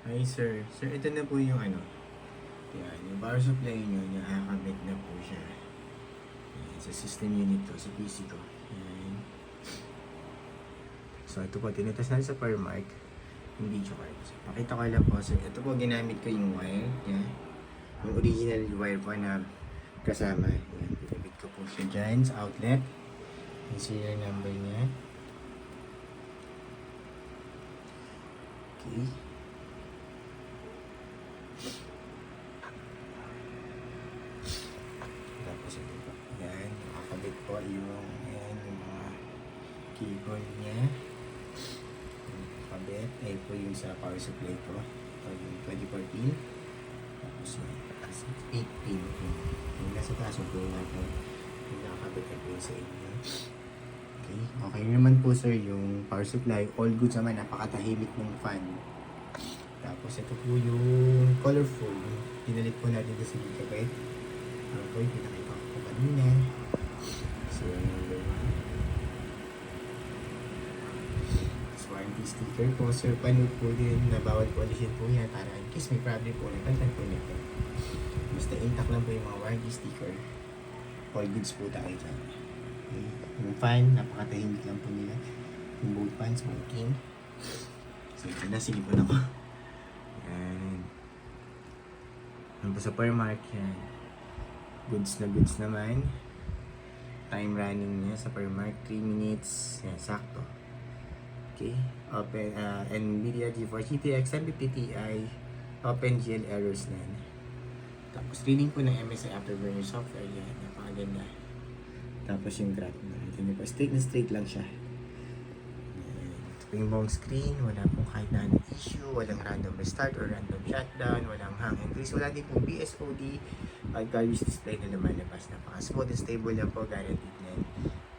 Hi sir. Sir, ito na po yung ano. Yan, yung power supply nyo, nakakabit na po siya. Yan, sa system unit to, sa PC ko. Yan. So, ito po, tinitas natin sa power mark. Yung video card. So, pakita ko lang po. So, ito po, ginamit ko yung wire. Yan. Yung original wire po na kasama. Yan, pinabit ko po siya dyan sa outlet. Yung serial number niya. Okay. Tapos ito po. Yan, nakakabit po yung, yan, yung mga cable niya. Nakakabit. Ayun po yung sa power supply ko. Ito yung 24 pin. Tapos yung 8 pin. Yung nasa taas po yung natin. Yung nakakabit na po yung sa inyo. Okay. Okay naman po sir yung power supply. All good naman. Napakatahimik ng fan. Tapos ito po yung colorful. Pinalit po natin sa gigabyte. Okay, pinakita ko po kanina. So, number 1. So, warranty sticker po. Sir, panood po din na bawal po alisin po yan para in case may problem po, nagpalitan po nito. Basta intact lang po yung mga warranty sticker. All goods po tayo dyan. Okay. Yung fan, napakatahimik lang po nila. Yung both fans working. So, ito na, sige po na po. Yan. Yan po sa per mark yan. Goods na goods naman. Time running niya sa per mark 3 minutes. Yan, sakto. Okay. Open NVIDIA GeForce GTX 1050 Ti. OpenGL errors na yan. Tapos reading po ng MSI Afterburner software. Yan, napakaganda. Tapos yung graph na ito niyo po. Straight na straight lang siya. Yung buong screen, wala pong kahit na anong issue, walang random restart or random shutdown, walang hang increase, wala din pong BSOD at carriage display na lumalabas. Napaka-smooth and stable lang po, guaranteed na.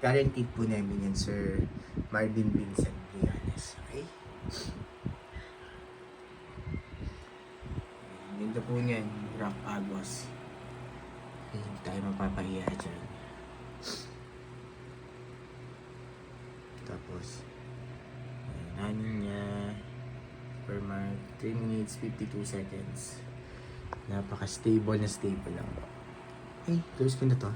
Guaranteed po namin yan, Sir Marvin Vincent Brianes. Okay? Ganda po niyan, Rock Agos. Okay, hindi tayo mapapahiya dyan. Tapos, running niya per mark 3 minutes 52 seconds. Napaka-stable na stable lang. Okay, close ko na to.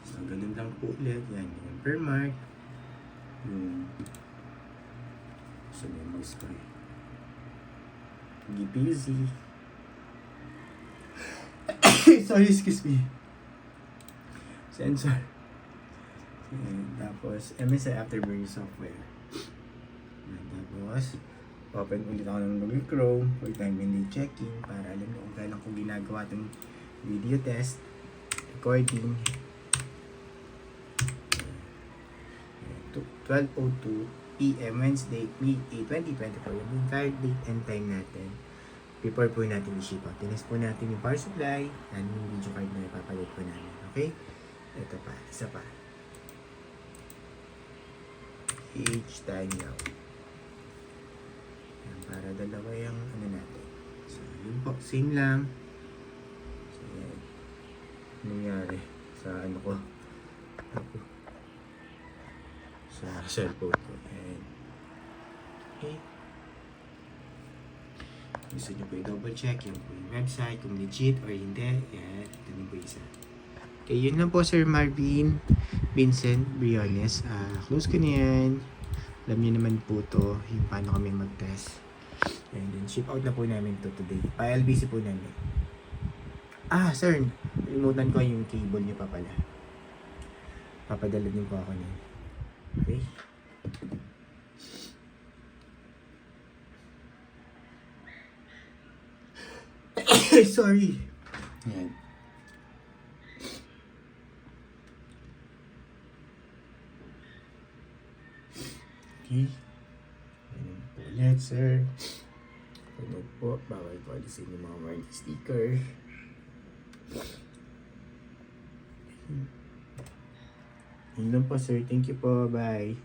So, ganun lang po ulit. Yan, yung per mark. Yung so, may mouse ko eh. GPZ. Sorry, excuse me. Sensor. And tapos, MSI Afterburner software. And tapos, open ulit ako ng Google Chrome for time and day checking para alam nyo kung kailan ko ginagawa itong video test, recording. 12:02 PM Wednesday, May 8, 2024. Yung card date and time natin. Before po natin i-ship out. Tinas po natin yung power supply and yung video card na ipapalit po namin. Okay? Ito pa. Isa pa. Age time now. Yan, para dalawa yung ano natin. So, yun po. Same lang. So, yan. Nangyari sa ano ko. Sa cellphone ko. And, okay. Gusto nyo po i-double check yung po yung website, kung legit or hindi. Yan. Ito nyo po isa. Okay, yun lang po Sir Marvin Vincent Briones. Close ko na yan. Alam niyo naman po to yung paano kami mag-test. And then ship out na po namin to today. Pa-LBC po namin. Sir, limutan ko yung cable niyo pa pala. Papadala din po ako niyan. Okay? Sorry. Yan. Okay. Ayan po ulit, sir. Ano po, bawal po alisin yung mga warranty sticker. Yun lang po, sir. Thank you po. Bye.